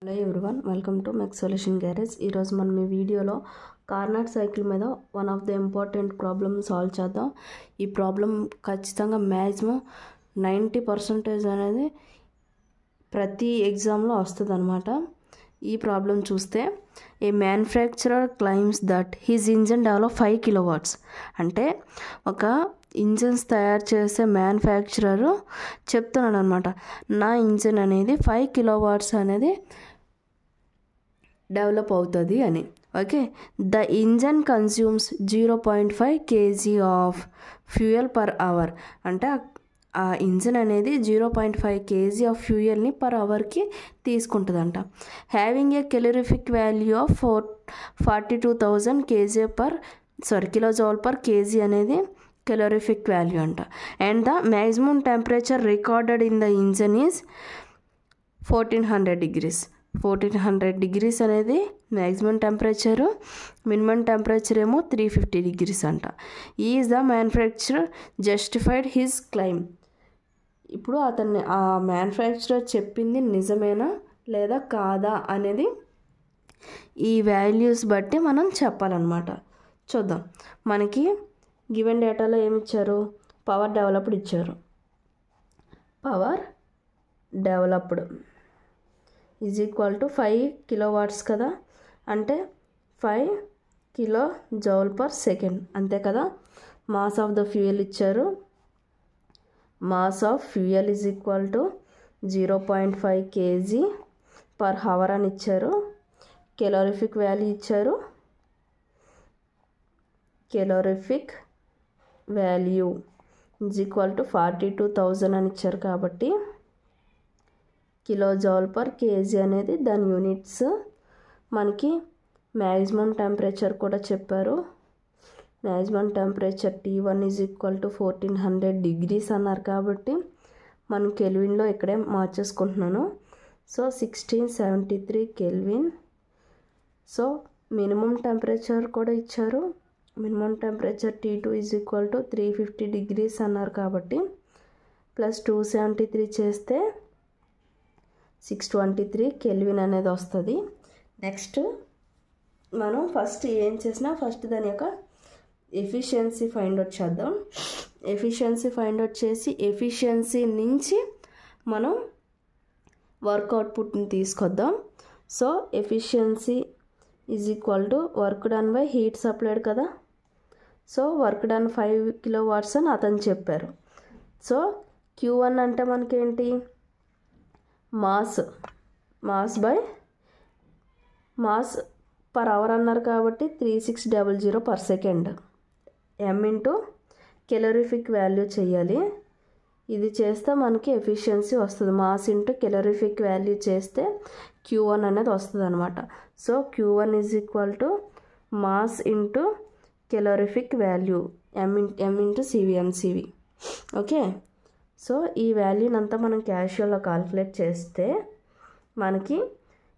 Hello everyone, welcome to mech solution garage. ఈరోజు మనం ఈ వీడియోలో కార్నర్ సైకిల్ మీద one of the important problem solve చేద్దాం. ఈ ప్రాబ్లం ఖచ్చితంగా మ్యాక్సిమం 90% అనేది ప్రతి ఎగ్జామ్లో వస్తుంది అనమాట. ఈ ప్రాబ్లం చూస్తే a manufacturer claims that his engine develop 5 kilowatts. అంటే ఒక ఇంజన్స్ తయారు చేసే మ్యానుఫ్యాక్చరరు చెప్తున్నాడు అనమాట, నా ఇంజన్ అనేది 5 kilowatts అనేది డెవలప్ అవుతుంది అని. Okay, the engine consumes 0.5 kg of fuel per hour. అంటే ఆ ఇంజన్ అనేది 0.5 kg ఆఫ్ ఫ్యూయల్ని పర్ అవర్కి తీసుకుంటుందంట. Having a calorific value of 42,000 kilojoule per kg అనేది కెలోరిఫిక్ వాల్యూ అంట. And the maximum temperature recorded in the engine is 1400 degrees. 1400 degrees అనేది maximum temperature, minimum temperature ఏమో 350 degrees అంట. Is the manufacturer justified his claim. ఇప్పుడు అతన్ని ఆ manufacturer చెప్పింది నిజమేనా లేదా కాదా అనేది ఈ వాల్యూస్ బట్టి మనం చెప్పాలన్నమాట. చూద్దాం. మనకి గివెన్ డేటాలో ఏమి ఇచ్చారు? పవర్ డెవలప్డ్ ఇచ్చారు. Power developed is equal to 5 kilowatts కదా, అంటే 5 kJ/s అంతే కదా. మాస్ ఆఫ్ ద ఫ్యూయల్ ఇచ్చారు. Mass of fuel is equal to 0.5 kg/h అని ఇచ్చారు. కెలోరిఫిక్ వాల్యూ ఇచ్చారు. Calorific value is equal to 42,000 అని ఇచ్చారు కాబట్టి kJ/kg అనేది దాని యూనిట్స్. మనకి మ్యాక్సిమం టెంపరేచర్ కూడా చెప్పారు. Maximum temperature T1 is equal to 1400 degrees అన్నారు కాబట్టి మనం కెల్విన్లో ఇక్కడే మార్చేసుకుంటున్నాను. So 1673 kelvin. So minimum temperature కూడా ఇచ్చారు. Minimum temperature T2 is equal to 350 degrees అన్నారు కాబట్టి ప్లస్ 273 చేస్తే 623 కెల్విన్ అనేది వస్తుంది. నెక్స్ట్ మనం ఫస్ట్ ఏం చేసినా ఫస్ట్ దాని యొక్క ఎఫిషియన్సీ ఫైండ్ అవుట్ చేద్దాం. ఎఫిషియన్సీ ఫైండ్ అవుట్ చేసి ఎఫిషియన్సీ నుంచి మనం వర్క్ అవుట్పుట్ని తీసుకొద్దాం. So efficiency is equal to work done by heat supplied కదా. సో వర్క్ డన్ 5 kilowatts అని అతను చెప్పారు. సో Q1 అంటే మనకేంటి? Mass by mass per hour అన్నారు కాబట్టి 3600 per second. m into calorific value చేయాలి. ఇది చేస్తే మనకి ఎఫిషియన్సీ వస్తుంది. మాస్ ఇంటూ కెలోరిఫిక్ వాల్యూ చేస్తే Q1 అనేది వస్తుంది అనమాట. So Q1 is equal to mass into calorific value m into CVMCV. Okay, so ఈ వాల్యూనంతా మనం క్యాషువల్గా కాల్కులేట్ చేస్తే మనకి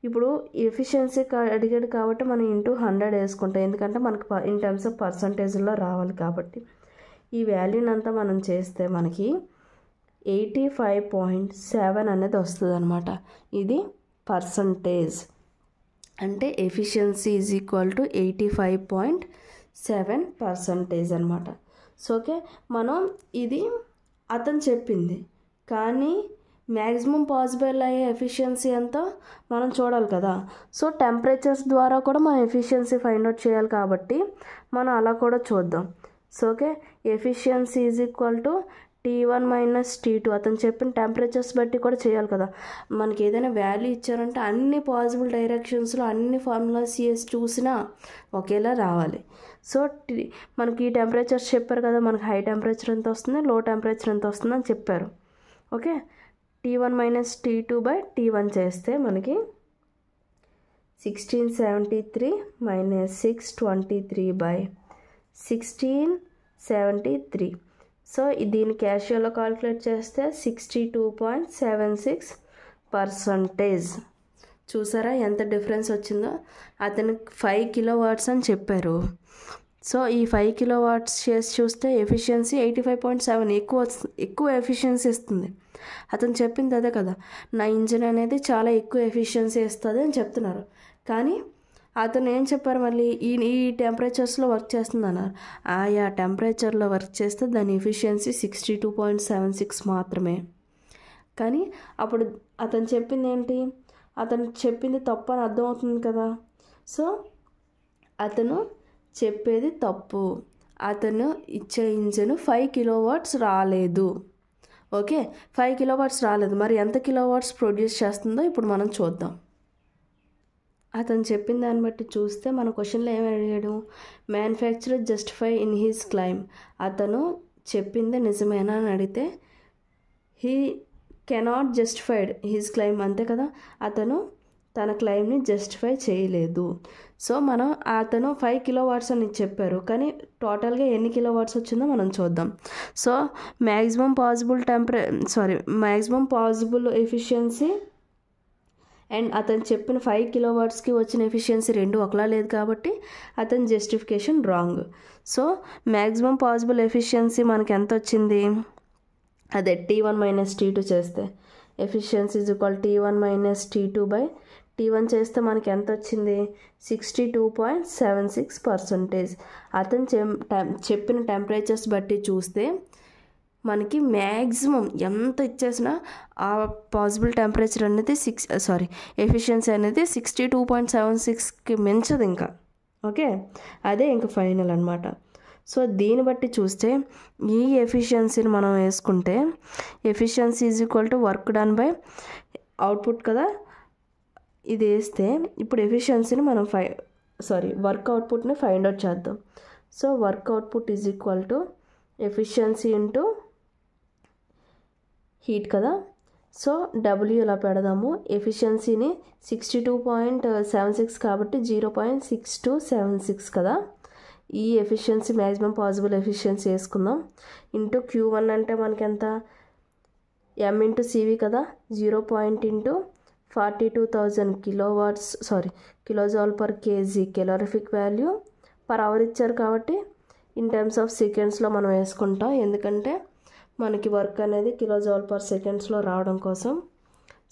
ఇప్పుడు ఎఫిషియన్సీ అడిగాడు కాబట్టి మనం ఇంటూ 100 వేసుకుంటాం, ఎందుకంటే మనకి ఇన్ టర్మ్స్ ఆఫ్ పర్సంటేజ్లో రావాలి కాబట్టి. ఈ వాల్యూనంతా మనం చేస్తే మనకి 85.7 అనేది వస్తుంది అనమాట. ఇది పర్సంటేజ్. అంటే ఎఫిషియన్సీ ఈజ్ ఈక్వల్ టు 85.7% అనమాట. సో ఓకే, మనం ఇది అతను చెప్పింది కానీ మ్యాక్సిమం పాసిబుల్ అయ్యే ఎఫిషియన్సీ ఎంతో మనం చూడాలి కదా. సో టెంపరేచర్స్ ద్వారా కూడా మనం ఎఫిషియన్సీ ఫైండ్ అవుట్ చేయాలి కాబట్టి మనం అలా కూడా చూద్దాం. So okay, efficiency is equal to T1 minus T2. అతను చెప్పిన టెంపరేచర్స్ బట్టి కూడా చేయాలి కదా. మనకి ఏదైనా వాల్యూ ఇచ్చారంటే అన్ని పాసిబుల్ డైరెక్షన్స్లో అన్ని ఫార్ములాస్ చూసినా ఒకేలా రావాలి. సో మనకి ఈ టెంపరేచర్స్ చెప్పారు కదా, మనకి హై టెంపరేచర్ ఎంత వస్తుంది, లో టెంపరేచర్ ఎంత వస్తుంది అని చెప్పారు. Okay, T1 minus T2 by T1 చేస్తే మనకి 1673 మైనస్ 623 బై 1673. సో దీన్ని క్యాషువల్గా కాల్కులేట్ చేస్తే 62.76%. చూసారా ఎంత డిఫరెన్స్ వచ్చిందో? అతనికి 5 kilowatts అని చెప్పారు. సో ఈ 5 కిలోవాట్స్ చేసి చూస్తే ఎఫిషియన్సీ 85.7 ఎక్కువ ఎఫిషియన్సీ ఇస్తుంది. అతను చెప్పింది అదే కదా, నా ఇంజిన్ అనేది చాలా ఎక్కువ ఎఫిషియన్సీ ఇస్తుంది అని చెప్తున్నారు. కానీ అతను ఏం చెప్పారు, మళ్ళీ ఈ టెంపరేచర్స్లో వర్క్ చేస్తుంది అన్నారు. ఆయా టెంపరేచర్లో వర్క్ చేస్తే దాని ఎఫిషియన్సీ 62.76 మాత్రమే. కానీ అప్పుడు అతను చెప్పింది ఏంటి, అతను చెప్పింది తప్పు అని అర్థమవుతుంది కదా. సో అతను చెప్పేది తప్పు. అతను ఇచ్చే ఇంజిన్ 5 కిలోవాట్స్ రాలేదు. ఓకే, 5 కిలోవాట్స్ రాలేదు. మరి ఎంత కిలోవాట్స్ ప్రొడ్యూస్ చేస్తుందో ఇప్పుడు మనం చూద్దాం. అతను చెప్పిన దాన్ని బట్టి చూస్తే మన క్వశ్చన్లో ఏమి అడిగాడు, manufacturer justify in his claim. అతను చెప్పింది నిజమేనా అని అడిగితే he cannot justified he's claim, అంతే కదా. అతను తన క్లైమ్ని జస్టిఫై చేయలేదు. సో మనం అతను 5 కిలోవాట్స్ అని చెప్పారు, కానీ టోటల్గా ఎన్ని కిలోవాట్స్ వచ్చిందో మనం చూద్దాం. So maximum possible efficiency and అతను చెప్పిన 5 కిలోవాట్స్కి వచ్చిన ఎఫిషియన్సీ రెండు ఒకలా లేదు కాబట్టి అతని justification wrong. So maximum possible efficiency మనకి ఎంత వచ్చింది, అదే T1 మైనస్ T2 చేస్తే efficiency is equal T1 minus T2/T1 చేస్తే మనకి ఎంత వచ్చింది, 62.76%. అతను చెప్పిన టెంపరేచర్స్ బట్టి చూస్తే మనకి మ్యాక్సిమం ఎంత ఇచ్చేసినా ఆ పాసిబుల్ టెంపరేచర్ అనేది ఎఫిషియన్సీ అనేది 62.76కి మించదు ఇంకా. ఓకే, అదే ఇంకా ఫైనల్ అనమాట. సో దీన్ని బట్టి చూస్తే ఈ ఎఫిషియన్సీని మనం వేసుకుంటే efficiency is equal to work done by output కదా. ఇది వేస్తే ఇప్పుడు ఎఫిషియన్సీని మనం వర్క్ అవుట్పుట్ని ఫైండ్ అవుట్ చేద్దాం. So work output is equal to efficiency into heat కదా. సో W ఇలా పెడదాము. ఎఫిషియన్సీని 62.76 కాబట్టి 0.6276 కదా. ఈ ఎఫిషియన్సీ మ్యాక్సిమం పాసిబుల్ ఎఫిషియన్సీ వేసుకుందాం. ఇంటూ Q1 అంటే మనకి ఎంత, M ఇంటూ CV కదా, 0.42,000 kilojoule per KG calorific value per hour ఇచ్చారు కాబట్టి ఇన్ టర్మ్స్ ఆఫ్ సెకండ్స్లో మనం వేసుకుంటాం, ఎందుకంటే మనకి వర్క్ అనేది కిలోజౌల్ పర్ సెకండ్స్లో రావడం కోసం.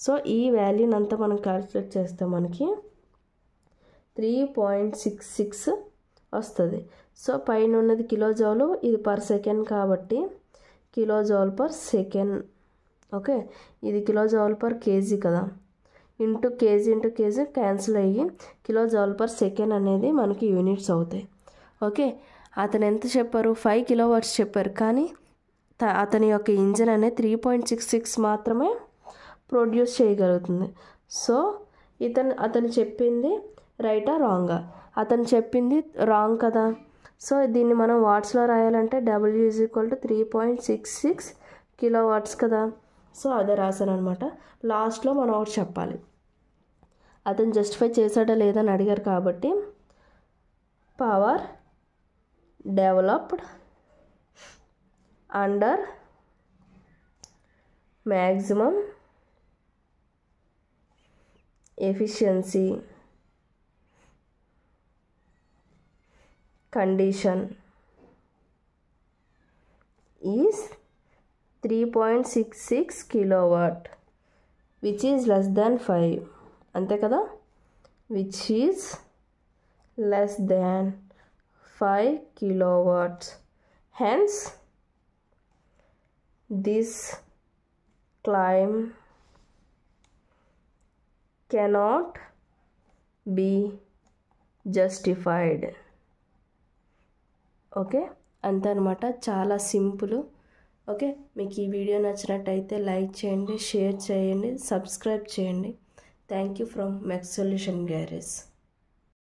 సో ఈ వాల్యూని అంతా మనం క్యాలిక్యులేట్ చేస్తే మనకి 3.66 వస్తుంది. సో పైన ఉన్నది కిలోజౌలు, ఇది పర్ సెకండ్ కాబట్టి కిలోజౌల్ పర్ సెకండ్. ఓకే, ఇది కిలోజౌల్ పర్ కేజీ కదా, ఇంటూ కేజీ క్యాన్సిల్ అయ్యి కిలోజౌల్ పర్ సెకండ్ అనేది మనకి యూనిట్స్ అవుతాయి. ఓకే, అతను ఎంత చెప్పారు, 5 కిలోవాట్స్ చెప్పారు, కానీ అతని యొక్క ఇంజిన్ అనేది 3.66 మాత్రమే ప్రొడ్యూస్ చేయగలుగుతుంది. సో అతను చెప్పింది రైటా రాంగా, అతను చెప్పింది రాంగ్ కదా. సో దీన్ని మనం వాట్స్లో రాయాలంటే W is equal to 3.66 kilowatts కదా. సో అదే రాశాను అనమాట. లాస్ట్లో మనం ఒకటి చెప్పాలి, అతను జస్టిఫై చేశాడా లేదని అడిగారు కాబట్టి power developed under maximum efficiency condition is 3.66 kilowatt which is less than 5, అంతే కదా, which is less than 5 kilowatts. Hence this claim cannot be justified. Okay, అంతే అనమాట, చాలా సింపుల్. ఓకే, మీకు ఈ వీడియో నచ్చినట్టయితే లైక్ చేయండి, షేర్ చేయండి, సబ్స్క్రైబ్ చేయండి. Thank you from mess solution garage.